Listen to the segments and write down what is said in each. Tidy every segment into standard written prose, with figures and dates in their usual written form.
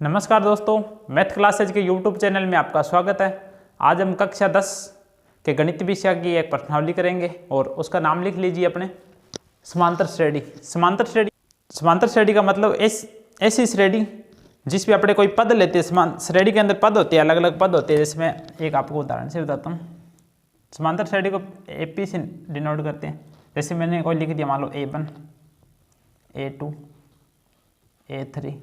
नमस्कार दोस्तों, math classes के यूट्यूब चैनल में आपका स्वागत है। आज हम कक्षा 10 के गणित विषय की एक प्रश्नावली करेंगे और उसका नाम लिख लीजिए अपने समांतर श्रेणी। समांतर श्रेणी का मतलब ऐसी श्रेणी जिसमें अपने कोई पद लेते हैं। श्रेणी के अंदर पद होते हैं, अलग अलग पद होते हैं। जैसे मैं एक आपको उदाहरण से बताता हूँ। समांतर श्रेणी को AP से डिनोट करते हैं। जैसे मैंने कोई लिख दिया, मान लो A1 A2 A3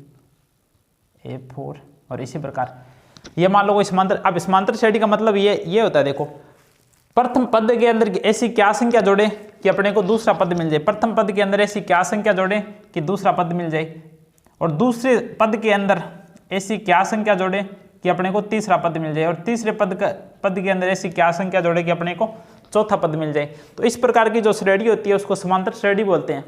A4 और इसी प्रकार ये मान लो कोई समांतर। अब समांतर श्रेणी का मतलब ये होता है, देखो प्रथम पद के अंदर ऐसी क्या संख्या जोड़े कि अपने को दूसरा पद मिल जाए। प्रथम पद के अंदर ऐसी क्या संख्या जोड़े कि दूसरा पद मिल जाए, और दूसरे पद के अंदर ऐसी क्या संख्या जोड़े कि अपने को तीसरा पद मिल जाए, और तीसरे पद के अंदर ऐसी क्या संख्या जोड़े कि अपने को चौथा पद मिल जाए। तो इस प्रकार की जो श्रेणी होती है उसको समांतर श्रेणी बोलते हैं।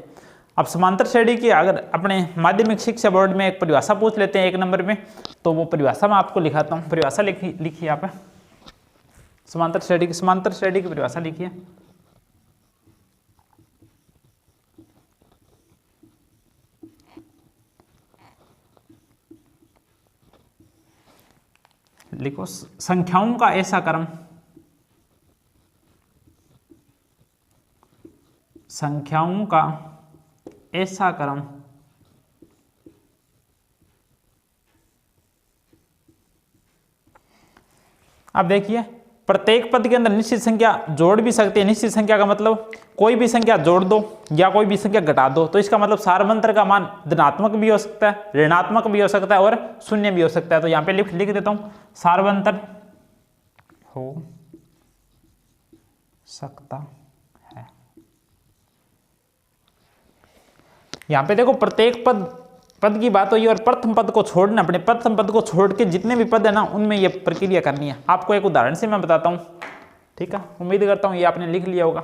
अब समांतर श्रेणी की अगर अपने माध्यमिक शिक्षा बोर्ड में एक परिभाषा पूछ लेते हैं 1 नंबर में, तो वो परिभाषा मैं आपको लिखाता हूँ। परिभाषा लिखिए यहाँ पे, समांतर श्रेणी की परिभाषा लिखिए। लिखो, संख्याओं का ऐसा क्रम, संख्याओं का ऐसा क्रम अब देखिए, प्रत्येक पद के अंदर निश्चित संख्या जोड़ भी सकते हैं। निश्चित संख्या का मतलब कोई भी संख्या जोड़ दो या कोई भी संख्या घटा दो, तो इसका मतलब सारवंतर का मान धनात्मक भी हो सकता है, ऋणात्मक भी हो सकता है और शून्य भी हो सकता है। तो यहाँ पे लिख देता हूं, सारवंतर हो सकता है। यहाँ पे देखो, प्रत्येक पद की बात हुई और प्रथम पद को छोड़ना, अपने प्रथम पद को छोड़ के जितने भी पद है ना उनमें ये प्रक्रिया करनी है। आपको एक उदाहरण से मैं बताता हूं, ठीक है। उम्मीद करता हूं ये आपने लिख लिया होगा।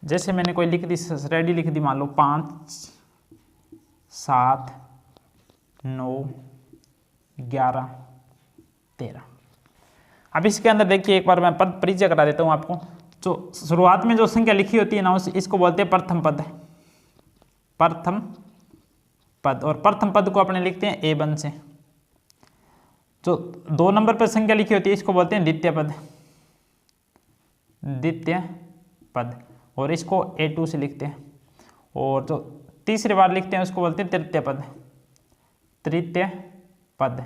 जैसे मैंने कोई लिख दी श्रेणी, लिख दी मान लो 5 7 9 11 13। अब इसके अंदर देखिए, एक बार मैं पद परिचय करा देता हूं आपको। जो शुरुआत में जो संख्या लिखी होती है ना इसको बोलते हैं प्रथम पद। प्रथम पद, और प्रथम पद को अपने लिखते हैं A1 से। जो 2 नंबर पर संख्या लिखी होती है इसको बोलते हैं द्वितीय पद, द्वितीय पद, और इसको A2 से लिखते हैं। और जो तीसरी बार लिखते हैं उसको बोलते हैं तृतीय पद, तृतीय पद,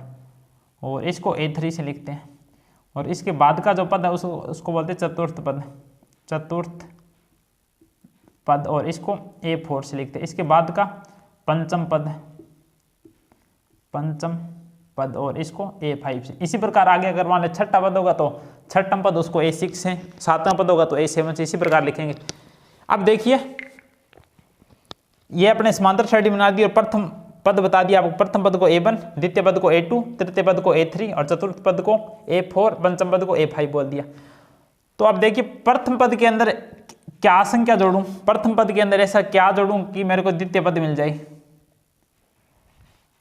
और इसको A3 से लिखते हैं। और इसके बाद का जो पद है उसको बोलते हैं चतुर्थ पद, चतुर्थ पद, और इसको A4 से लिखते हैं। इसके बाद का पंचम पद, पंचम पद, और इसको A5 से। इसी प्रकार आगे अगर मान लो छठा पद होगा तो छठम पद उसको A6 से, सातवां पद होगा तो A7 से, इसी प्रकार लिखेंगे। अब देखिए, ये अपने समांतर श्रेणी बना दी और प्रथम पद बता दिया आपको। प्रथम पद को A1, द्वितीय पद को A2, तृतीय पद को A3 और चतुर्थ पद को A4, पंचम पद को A5 बोल दिया। तो अब देखिए, प्रथम पद के अंदर क्या संख्या जोड़ूं, प्रथम पद के अंदर ऐसा क्या जोड़ूं कि मेरे को द्वितीय पद मिल जाए।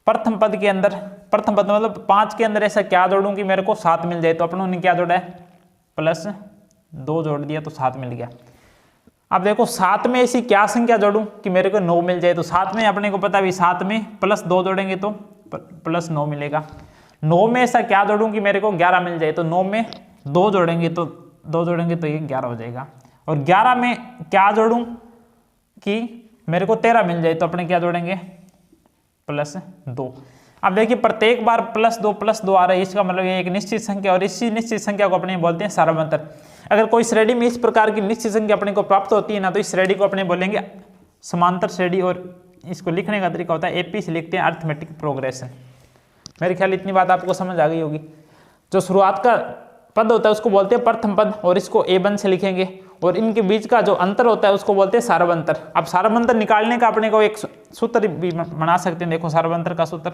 प्रथम पद के अंदर, प्रथम पद मतलब 5 के अंदर ऐसा क्या जोड़ूं कि मेरे को 7 मिल जाए। तो अपनों ने क्या जोड़ा है, +2 जोड़ दिया तो 7 मिल गया। अब देखो, 7 में ऐसी क्या संख्या जोड़ूं कि मेरे को 9 मिल जाए। तो 7 में अपने को पता भी, 7 में +2 जोड़ेंगे तो +9 मिलेगा। 9 में ऐसा क्या जोड़ूं कि मेरे को 11 मिल जाए। तो 9 में 2 जोड़ेंगे तो ये 11 हो जाएगा। और 11 में क्या जोड़ूं कि मेरे को 13 मिल जाए। तो अपने क्या जोड़ेंगे, +2। अब देखिए, प्रत्येक बार +2 आ रहा है, इसका मतलब ये एक निश्चित संख्या, और इसी निश्चित संख्या को अपने बोलते हैं सारवंतर। अगर कोई श्रेणी में इस प्रकार की निश्चित संख्या अपने को प्राप्त होती है ना, तो इस श्रेणी को अपने बोलेंगे समांतर श्रेणी। और इसको लिखने का तरीका होता है AP से लिखते हैं, अरिथमेटिक प्रोग्रेशन। मेरे ख्याल इतनी बात आपको समझ आ गई होगी। जो शुरुआत का पद होता है उसको बोलते हैं प्रथम पद, और इसको A1 से लिखेंगे, और इनके बीच का जो अंतर होता है उसको बोलते हैं सारवंतर। अब सारवंतर निकालने का अपने को एक सूत्र भी बना सकते हैं। देखो, सारवंतर का सूत्र,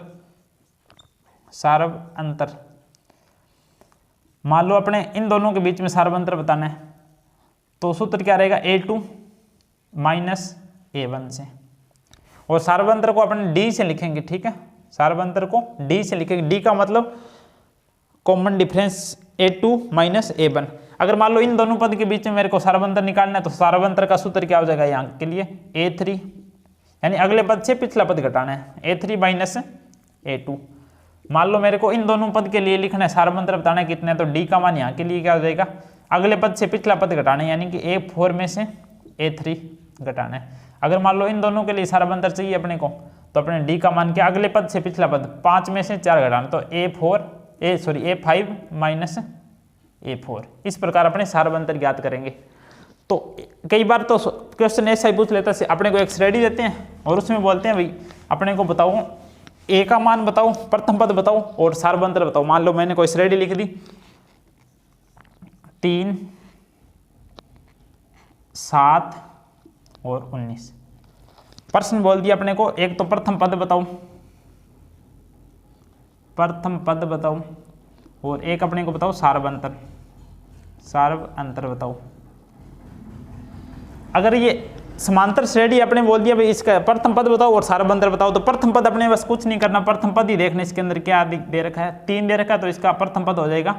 सारवंतर, मान लो अपने इन दोनों के बीच में सारवंतर बताना है, तो सूत्र क्या रहेगा, A2 - A1 से। और सारवंतर को अपन D से लिखेंगे, ठीक है। सारवंतर को D से लिखेंगे। D का मतलब कॉमन डिफरेंस A2 - A1। अगर मान लो इन दोनों पद के बीच में मेरे को सारवंतर निकालना है तो सारवंतर का सूत्र क्या हो जाएगा यहाँ के लिए A3, यानी अगले पद से पिछला पद घटाना है A3 माइनस A2। मान लो मेरे को इन दोनों पद के लिए लिखना है सारवंतर बताना है कितना है, तो D का मान यहाँ के लिए क्या हो जाएगा अगले पद से पिछला पद घटाना है, यानी कि A4 में से A3 घटाना है। अगर मान लो इन दोनों के लिए सारवंतर चाहिए अपने को तो अपने D का मान क्या अगले पद से पिछला पद 5 में से 4 घटाना, तो A5 माइनस A4। इस प्रकार अपने सारवंतर ज्ञात करेंगे। तो कई बार तो क्वेश्चन ऐसा ही पूछ लेता है, अपने को एक श्रेणी देते हैं और उसमें बोलते हैं भाई अपने को बताओ A का मान बताओ, प्रथम पद बताओ और सारवंतर बताओ। मान लो मैंने कोई श्रेणी लिख दी 3, 7 और 19। प्रश्न बोल दिया अपने को एक तो प्रथम पद बताओ, प्रथम पद बताओ और एक अपने को बताओ सारवंतर बताओ। अगर ये समांतर श्रेणी अपने बोल दिया भाई इसका प्रथम पद बताओ और सारवंतर बताओ, तो प्रथम पद अपने बस कुछ नहीं करना, प्रथम पद ही देखना इसके अंदर क्या दे रखा है 3 दे रखा है, तो इसका प्रथम पद हो जाएगा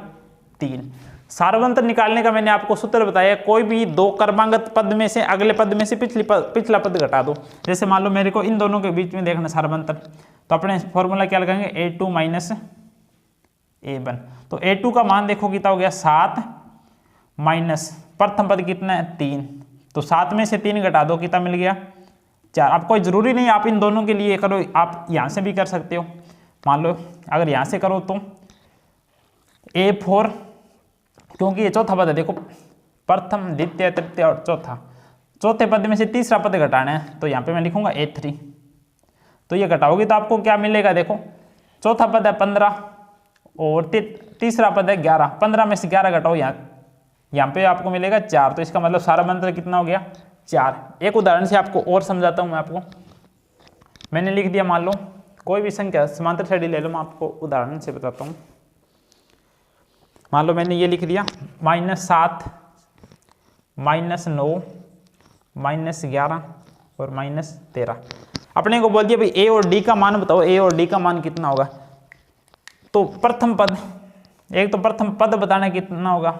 3। सारवंतर निकालने का मैंने आपको सूत्र बताया, कोई भी दो क्रमागत पद में से अगले पद में से पिछला पद घटा दो। जैसे मान लो मेरे को इन दोनों के बीच में देखना सारवंतर, तो अपने फॉर्मूला क्या लगाएंगे A2 माइनस A1। तो A2 का मान देखो कितना हो गया 7 माइनस प्रथम पद कितना है 3, तो 7 में से 3 घटा दो कितना मिल गया 4। अब कोई जरूरी नहीं आप इन दोनों के लिए करो, आप यहाँ से भी कर सकते हो। मान लो अगर यहाँ से करो तो A4, क्योंकि ये चौथा पद है, देखो प्रथम द्वितीय तृतीय और चौथा, चौथे पद में से तीसरा पद घटाना है, तो यहाँ पे मैं लिखूंगा A3। तो ये घटाओगे तो आपको क्या मिलेगा, देखो चौथा पद है 15 और तीसरा पद है 11, 15 में से 11 घटाओ यहाँ पे आपको मिलेगा 4। तो इसका मतलब सारवंतर कितना हो गया 4। एक उदाहरण से आपको और समझाता हूँ मैं आपको। मैंने लिख दिया मान लो कोई भी संख्या समांतर श्रेणी ले लो, मैं आपको उदाहरण से बताता हूँ। मान लो मैंने ये लिख दिया -7 -9 -11 और -13। अपने को बोल दिया भाई A और D का मान बताओ, A और D का मान कितना होगा। तो प्रथम पद, एक तो प्रथम पद बताना कितना होगा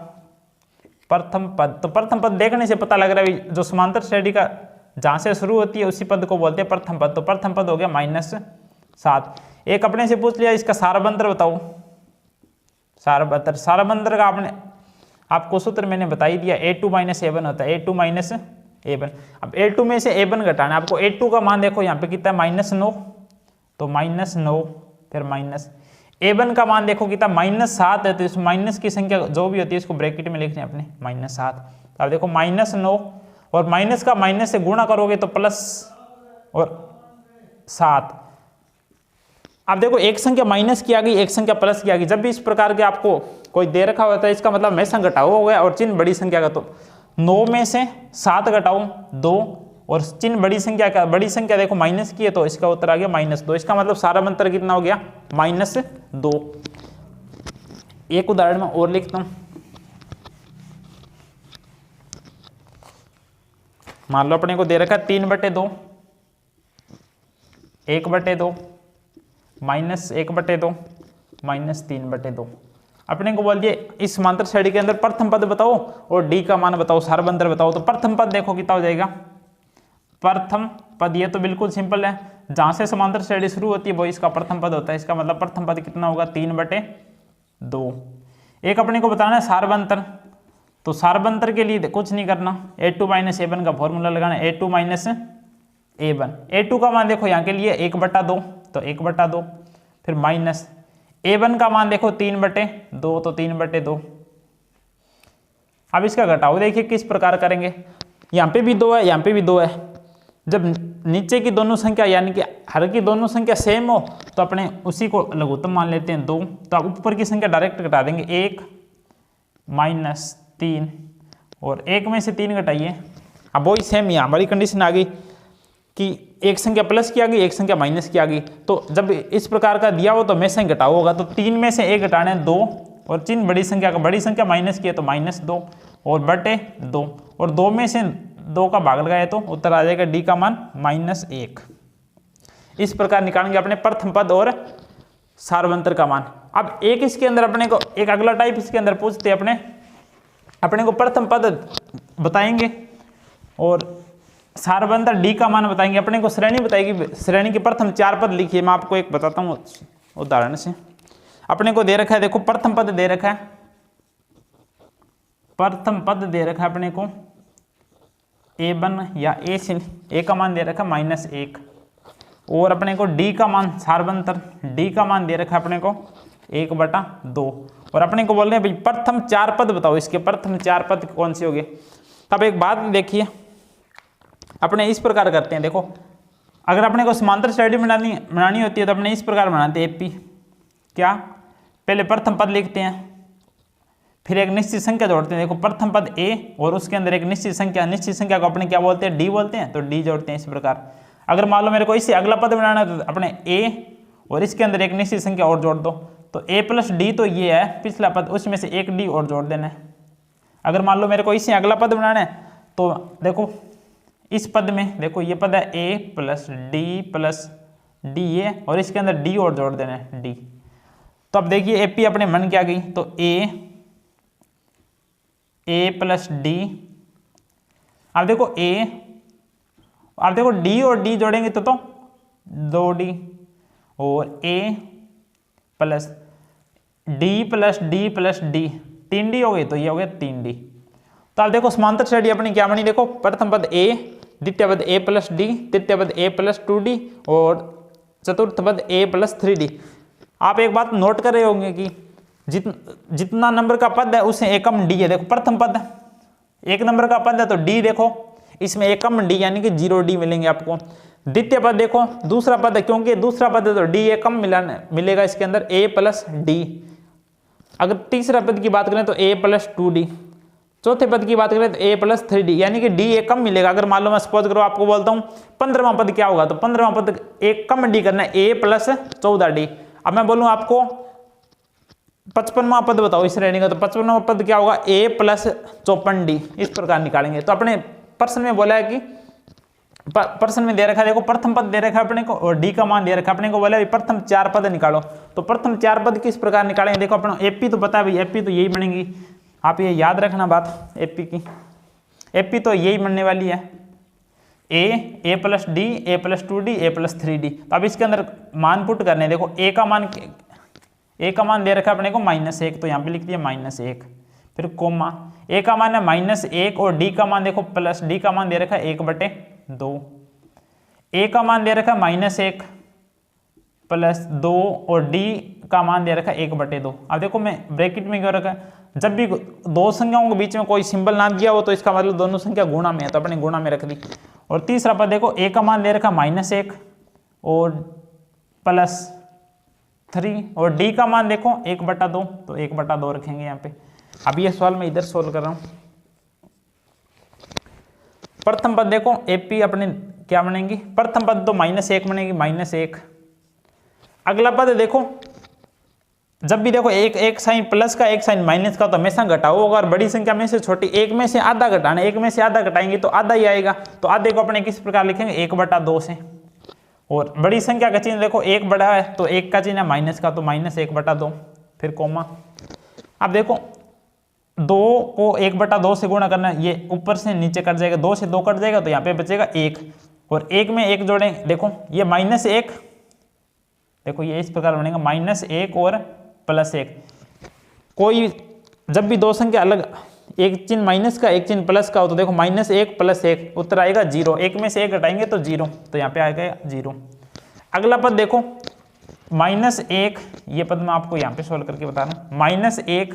प्रथम पद, तो प्रथम पद देखने से पता लग रहा है जो समांतर श्रेणी का जहां से शुरू होती है उसी पद को बोलते हैं प्रथम पद। तो प्रथम पद हो गया -7। एक अपने से पूछ लिया इसका सारवंतर बताओ, सारवंतर का आपको सूत्र मैंने बता ही दिया A2 माइनस A1 होता है, A2 माइनस A1। अब A2 में से A1 घटाना है आपको। A2 का मान देखो यहाँ पे कितना है -9, तो -9 फिर माइनस A1 का मान देखो कितना -7 है, तो इस माइनस की संख्या जो भी होती है इसको ब्रैकेट में लिखनी है अपने -7। अब देखो -9 और माइनस का माइनस से गुणा करोगे तो प्लस और 7। अब देखो एक संख्या माइनस की आ गई, एक संख्या प्लस की आ गई। जब भी इस प्रकार के आपको कोई दे रखा होता है इसका मतलब हमेशा घटाओ हो गया और चिन्ह बड़ी संख्या का, तो 9 में से 7 घटाओ 2 और चिन्ह बड़ी संख्या का, बड़ी संख्या देखो माइनस की है तो इसका उत्तर आ गया -2। इसका मतलब सारवंतर कितना हो गया -2। एक उदाहरण में और लिखता हूं। मान लो अपने को दे रखा 3/2 1/2 -1/2 -3/2। अपने को बोल दिए इस समांतर श्रेणी के अंदर प्रथम पद बताओ और D का मान बताओ, सारवंतर बताओ। तो प्रथम पद देखो कितना हो जाएगा, प्रथम पद ये तो बिल्कुल सिंपल है, जहां से समांतर श्रेणी शुरू होती है वो इसका प्रथम पद होता है। इसका मतलब प्रथम पद कितना होगा 3/2। एक अपने को बताना है सारवंतर, तो सारवंतर के लिए कुछ नहीं करना, A2 माइनस A1 का फॉर्मूला लगाना, A2 माइनस A1। A2 का मान देखो यहाँ के लिए 1/2, तो 1/2 फिर माइनस A1 का मान देखो 3/2, तो 3/2। अब इसका घटाओ देखिए किस प्रकार करेंगे। यहाँ पे भी 2 है, यहाँ पे भी 2 है। जब नीचे की दोनों संख्या यानी कि हर की दोनों संख्या सेम हो तो अपने उसी को लघुत्तम मान लेते हैं 2। तो अब ऊपर की संख्या डायरेक्ट घटा देंगे, 1 -3 और 1 में से 3 घटाइए। अब वही सेम यहाँ हमारी कंडीशन आ गई कि एक संख्या प्लस की आ गई, एक संख्या माइनस की आ गई। तो जब इस प्रकार का दिया हो तो हमेशा ही घटाओ होगा। तो 3 में से 1 घटाना है 2 और चिन्ह बड़ी संख्या का, बड़ी संख्या माइनस की है तो -2 और बटे 2 और 2 में से 2 का भाग लगाए तो उत्तर आ जाएगा D का मान -1। इस प्रकार निकालेंगे अपने प्रथम पद और सारवंतर का मान। अब एक इसके अंदर अपने को एक अगला टाइप इसके अंदर पूछते हैं अपने, अपने को प्रथम पद बताएंगे और सारबंधर डी का मान बताएंगे। अपने को श्रेणी बताएगी, श्रेणी के प्रथम 4 पद लिखिए। मैं आपको एक बताता हूँ उदाहरण से। अपने को दे रखा है, देखो प्रथम पद दे रखा है, प्रथम पद दे रखा है अपने को A1 या ए का मान दे रखा है -1 और अपने को डी का मान सारबंधर डी का मान दे रखा है अपने को 1/2 और अपने को बोल रहे हैं भाई प्रथम 4 पद बताओ, इसके प्रथम 4 पद कौन से हो गए। तब एक बात देखिए, अपने इस प्रकार करते हैं। देखो अगर अपने को समांतर श्रेणी बनानी होती है तो अपने इस प्रकार बनाते हैं एपी। क्या, पहले प्रथम पद लिखते हैं, फिर एक निश्चित संख्या जोड़ते हैं। देखो प्रथम पद ए और उसके अंदर एक निश्चित संख्या को अपने क्या बोलते हैं, डी बोलते हैं, तो डी जोड़ते हैं इस प्रकार। अगर मान लो मेरे को इससे अगला पद बनाना है तो अपने ए और इसके अंदर एक निश्चित संख्या और जोड़ दो, तो ए प्लस डी तो ये है पिछला पद, उसमें से एक डी और जोड़ देना है। अगर मान लो मेरे को इससे अगला पद बनाना है तो देखो इस पद में, देखो ये पद है ए प्लस डी ए और इसके अंदर डी और जोड़ देना है डी। तो अब देखिए एपी अपने मन क्या गई, तो ए प्लस डी। अब देखो अब देखो डी और डी जोड़ेंगे तो 2D और A plus D plus D plus D 3D हो गई, तो ये हो गया 3D। तो आप देखो समांतर श्रेणी अपनी क्या बनी, देखो प्रथम पद ए, द्वितीय पद ए प्लस डी, तृतीय पद ए प्लस 2D और चतुर्थ पद ए प्लस 3D। आप एक बात नोट कर रहे होंगे कि जितना नंबर का पद है उससे एकम डी है। देखो प्रथम पद 1 नंबर का पद है तो डी देखो इसमें एकम डी यानी कि 0D मिलेंगे आपको। द्वितीय पद देखो दूसरा पद है, क्योंकि दूसरा पद है तो डी एकम मिलेगा इसके अंदर ए प्लस डी। अगर तीसरा पद की बात करें तो ए प्लस 2D, चौथे पद की बात करें तो ए प्लस 3D यानी कि डी एक कम मिलेगा। अगर मान लो मैं सपोज करो आपको बोलता हूँ 15वां पद क्या होगा, तो 15वां पद एक कम डी करना है, ए प्लस 14D। अब मैं बोलूँ आपको 55वां पद बताओ इस श्रेणी का, तो 55वां पद क्या होगा, ए प्लस 54D। इस प्रकार निकालेंगे। तो अपने प्रश्न में बोला है कि प्रश्न में दे रखा है, देखो प्रथम पद दे रखा है अपने को और डी का मान दे रखा है अपने को, बोला है प्रथम 4 पद निकालो। तो प्रथम 4 पद किस प्रकार निकालेंगे, देखो अपना एपी तो पता है भाई, एपी तो यही बनेगी। आप ये याद रखना बात एपी की, एपी तो यही बनने वाली है, ए प्लस डी, ए प्लस 2D, ए प्लस 3D। तो अब इसके अंदर मान पुट करने, देखो ए का मान दे रखा है अपने को -1, तो यहाँ पे लिख दिया -1, फिर कोमा ए का मान है -1 और डी का मान देखो प्लस, डी का मान दे रखा है 1/2, ए का मान दे रखा है -1 प्लस 2 और डी का मान दे रखा है 1/2। अब देखो मैं ब्रैकेट में क्यों रखा है, जब भी दो संख्याओं के बीच में कोई सिंबल ना दिया हो तो इसका मतलब दोनों संख्या गुणा में है, तो अपने गुणा में रख दी। और तीसरा पद देखो ए का मान दे रखा -1 और प्लस 3 और डी का मान देखो 1/2, तो 1/2 रखेंगे यहाँ पे। अब ये सवाल मैं इधर सोल्व कर रहा हूँ। प्रथम पद देखो एपी अपने क्या बनेंगी, प्रथम पद तो -1 बनेगी, -1। अगला पद देखो जब भी देखो एक साइन प्लस का एक साइन माइनस का तो हमेशा घटाओ होगा, और बड़ी संख्या में से छोटी, एक में से आधा घटाना, एक में से आधा घटाएंगे तो आधा ही आएगा। तो आधे को अपने किस प्रकार लिखेंगे, 1/2 से। और बड़ी संख्या का चिन्ह देखो 1 बड़ा है तो 1 का चिन्ह है माइनस का, तो -1/2, फिर कोमा। अब देखो 2 को 1/2 से गुणा करना है, ये ऊपर से नीचे कट जाएगा, 2 से 2 कट जाएगा तो यहाँ पे बचेगा 1, और 1 में 1 जोड़ें, देखो ये -1, देखो ये इस प्रकार बनेगा -1 और +1। कोई जब भी दो संख्या अलग, एक चिन्ह माइनस का एक चिन्ह प्लस का हो तो देखो -1 + 1 उत्तर आएगा 0, 1 में से 1 घटाएंगे तो 0, तो यहाँ पे आएगा 0। अगला पद देखो -1, ये पद मैं आपको यहाँ पे सोल्व करके बता रहा हूँ, -1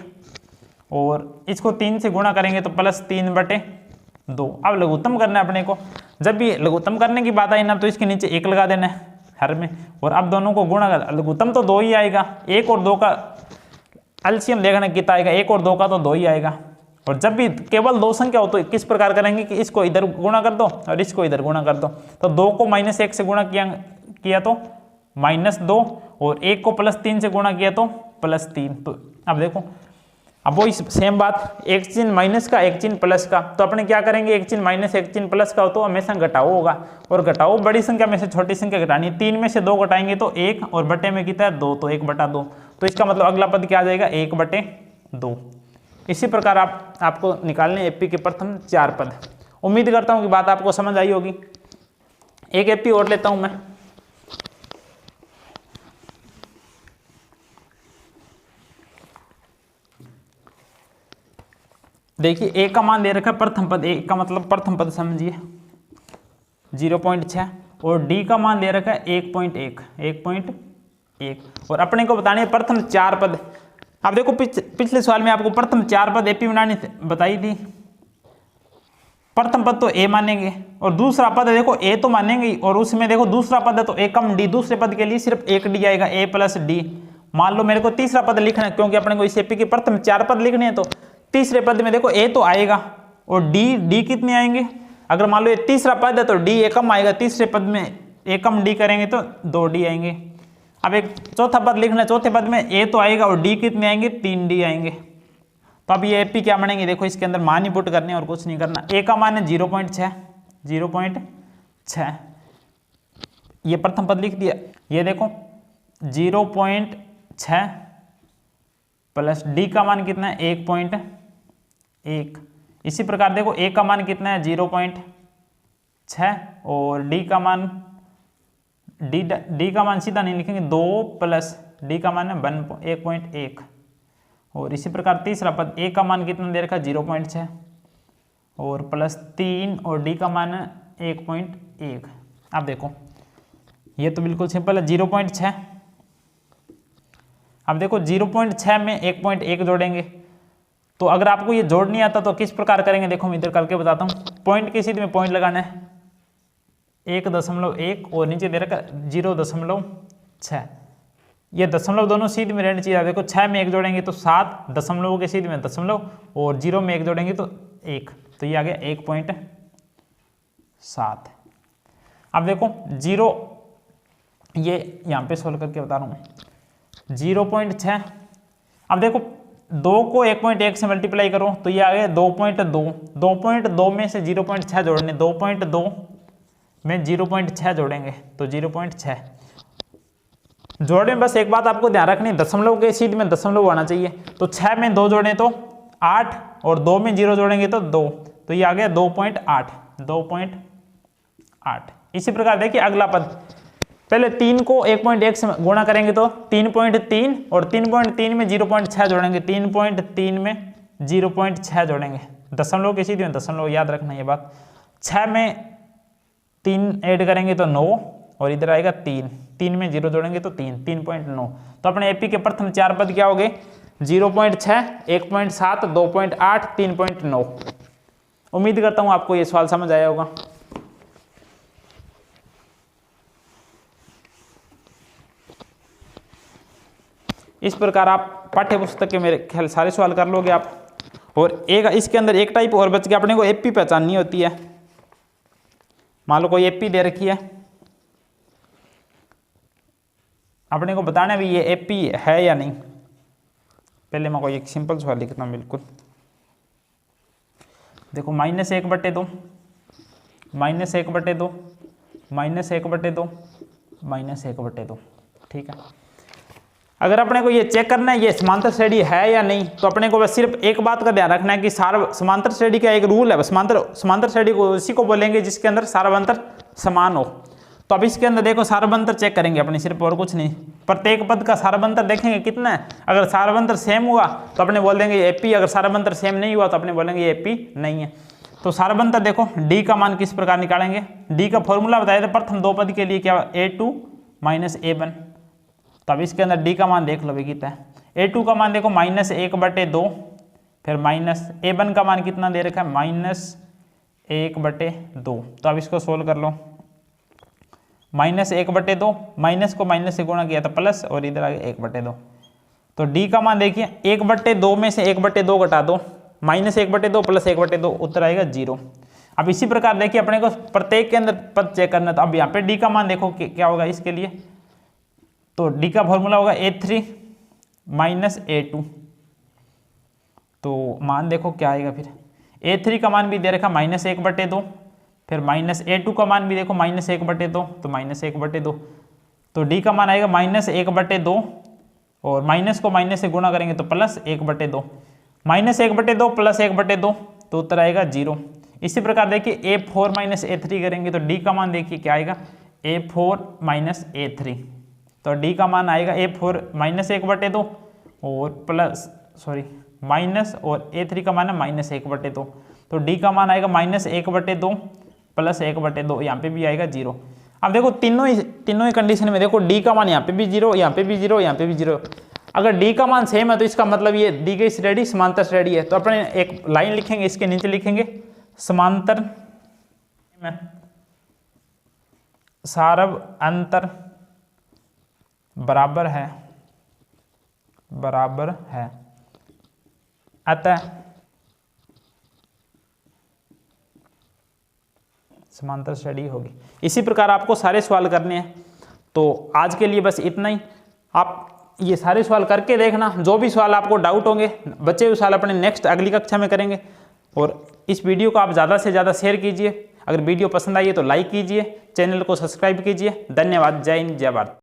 और इसको 3 से गुणा करेंगे तो +3/2। अब लघुत्तम करना है अपने को, जब भी लघुत्तम करने की बात आई ना तो इसके नीचे 1 लगा देना है हर में, और अब दोनों को गुणा कर, लघुत्तम तो 2 ही आएगा, 1 और 2 का एलसीएम देखना कितना आएगा, 1 और 2 का तो 2 ही आएगा। और जब भी केवल 2 संख्या हो तो किस प्रकार करेंगे कि इसको इधर गुणा कर दो और इसको इधर गुणा कर दो, तो 2 को -1 से गुणा किया तो -2 और 1 को +3 से गुणा किया तो +3। तो अब देखो अब वो सेम बात, एक चिन्ह माइनस का एक चिन्ह प्लस का, तो अपने क्या करेंगे, एक चिन्ह माइनस एक चिन्ह प्लस का हो तो हमेशा घटाओ होगा, और घटाओ बड़ी संख्या में से छोटी संख्या घटानी है, 3 में से 2 घटाएंगे तो 1 और बटे में कितना है 2, तो 1/2। तो इसका मतलब अगला पद क्या आ जाएगा, 1/2। इसी प्रकार आपको निकालने एपी के प्रथम 4 पद। उम्मीद करता हूं कि बात आपको समझ आई होगी। एक एपी और लेता हूं मैं। देखिए ए का मान दे रखा है प्रथम पद, ए का मतलब प्रथम पद समझिए 0.6 और डी का मान दे रखा है 1.1 और अपने को बताने प्रथम 4 पद। अब देखो पिछले सवाल में आपको प्रथम 4 पद एपी बनानी बताई थी। प्रथम पद तो ए मानेंगे और दूसरा पद देखो ए तो मानेंगे और उसमें देखो दूसरा पद है तो ए कम डी, दूसरे पद के लिए सिर्फ एक डी आएगा, ए प्लस डी। मान लो मेरे को तीसरा पद लिखना है क्योंकि अपने को इस एपी के प्रथम 4 पद लिखने हैं, तो तीसरे पद में देखो ए तो आएगा और डी कितने आएंगे। अगर मान लो ये तीसरा पद है तो डी एकम आएगा, तीसरे पद में एकम डी करेंगे तो 2 डी आएंगे। अब एक चौथा पद लिखना है, चौथे पद में ए तो आएगा और डी कितने आएंगे, 3 डी आएंगे। तो अब ये एपी क्या बनेंगे, देखो इसके अंदर मान ही पुट करने और कुछ नहीं करना। ए का मान है 0.6 ये प्रथम पद लिख दिया। ये देखो 0.6 प्लस डी का मान कितना है 1.1। इसी प्रकार देखो ए का मान कितना है 0.6 और डी का मान सीधा नहीं लिखेंगे 2 प्लस डी का मान है 1.1 और इसी प्रकार तीसरा पद ए का मान कितना दे रखा है 0.6 और प्लस 3 और डी का मान है 1.1। अब देखो ये तो बिल्कुल सिंपल है 0.6। अब देखो 0.6 में 1.1 जोड़ेंगे, तो अगर आपको ये जोड़ नहीं आता तो किस प्रकार करेंगे, देखो मैं इधर करके बताता हूँ। पॉइंट की सीध में पॉइंट लगाना है 1.1 और नीचे दे रखा 0.6। ये दशमलव दोनों सीध में रहनी चाहिए। देखो 6 में 1 जोड़ेंगे तो 7, दशमलव के सीध में दशमलव और 0 में 1 जोड़ेंगे तो 1, तो ये आ गया 1.7। अब देखो 0 ये यहाँ पे सोल्व करके बता रहा हूँ 0.6। अब देखो 2 को 1.1 से मल्टीप्लाई करो तो ये आ गया 2.2। 2.2 में से 0.6 जोड़ने, 2.2 में 0.6 जोड़ेंगे तो 0.6 जोड़ने। बस एक बात आपको ध्यान रखनी, दशमलव के सीध में दशमलव आना चाहिए। तो 6 में 2 जोड़ें तो 8 और 2 में 0 जोड़ेंगे तो 2, तो ये आ गया 2.8। इसी प्रकार देखिए अगला पद, पहले 3 को 1.1 से गुणा करेंगे तो 3.3 और 3.3 में 0.6 जोड़ेंगे, 3.3 में 0.6 जोड़ेंगे। दशमलव के सीधे में दशमलव, याद रखना ये बात। 6 में 3 ऐड करेंगे तो 9 और इधर आएगा 3 में 0 जोड़ेंगे तो 3.9। तो अपने एपी के प्रथम 4 पद क्या हो गए 0.6, 1.7, 2.8, 3.9। उम्मीद करता हूं आपको ये सवाल समझ आया होगा। इस प्रकार आप पाठ्य पुस्तक के मेरे ख्याल सारे सवाल कर लोगे आप। और एक इसके अंदर एक टाइप और बच गया, अपने को एपी पहचाननी होती है। मान लो कोई एपी दे रखी है, अपने को बताना भी ये एपी है या नहीं। पहले मैं कोई एक सिंपल सवाल लिखता हूँ बिल्कुल। देखो -1/2, -1/2, -1/2, -1/2, ठीक है। अगर अपने को ये चेक करना है ये समांतर श्रेणी है या नहीं, तो अपने को बस सिर्फ एक बात का ध्यान रखना है कि समांतर श्रेणी का एक रूल है। समांतर श्रेणी को इसी को बोलेंगे जिसके अंदर सार्वंतर समान हो। तो अब इसके अंदर देखो सार्वंतर चेक करेंगे अपने, सिर्फ और कुछ नहीं। प्रत्येक पद का सार्वंतर देखेंगे कितना है। अगर सार्वंतर सेम हुआ तो अपने बोल देंगे एपी, अगर सार्वंतर सेम नहीं हुआ तो अपने बोलेंगे एपी नहीं है। तो सार्वंतर देखो डी का मान किस प्रकार निकालेंगे। डी का फॉर्मूला बताया था प्रथम 2 पद के लिए, क्या a2 - a1। तो अब इसके अंदर डी का मान देख लो भाई कितना है। a2 का मान देखो -1/2, फिर -a1 का मान कितना दे रखा है -1/2। तो अब इसको सोल्व कर लो। -1/2, माइनस को माइनस से गुणा किया था प्लस और इधर आ गया 1/2। तो डी का मान देखिए 1/2 में से 1/2 घटा दो, -1/2 + 1/2 उत्तर आएगा 0। अब इसी प्रकार देखिए अपने को प्रत्येक के अंदर पद चेक करना था। अब यहाँ पे डी का मान देखो क्या होगा इसके लिए। तो डी का फॉर्मूला होगा a3 - a2। तो मान देखो क्या आएगा फिर। a3 का मान भी दे रखा -1/2, फिर -a2 का मान भी देखो -1/2, तो -1/2। तो डी का मान आएगा -1/2 और माइनस को माइनस से गुणा करेंगे तो +1/2। -1/2 प्लस 1/2 तो उत्तर आएगा 0। इसी प्रकार देखिए A4 - A3 करेंगे तो D का मान देखिए क्या आएगा, A4 - A3। तो D का मान आएगा A4 -1/2 और प्लस माइनस और A3 का मान है -1/2। तो D का मान आएगा -1/2 प्लस 1/2, यहाँ पे भी आएगा 0। अब देखो तीनों ही कंडीशन में देखो D का मान यहाँ पे भी 0, यहाँ पे भी 0, यहाँ पे भी 0। अगर D का मान सेम है तो इसका मतलब ये दी गई श्रेणी समांतर श्रेणी है। तो अपने एक लाइन लिखेंगे, इसके नीचे लिखेंगे समांतर सारव अंतर बराबर है अतः समांतर श्रेणी होगी। इसी प्रकार आपको सारे सवाल करने हैं। तो आज के लिए बस इतना ही। आप ये सारे सवाल करके देखना, जो भी सवाल आपको डाउट होंगे बचे हुए सवाल अपने नेक्स्ट अगली कक्षा में करेंगे। और इस वीडियो को आप ज़्यादा से ज़्यादा शेयर कीजिए। अगर वीडियो पसंद आई है तो लाइक कीजिए, चैनल को सब्सक्राइब कीजिए। धन्यवाद। जय हिंद, जय भारत।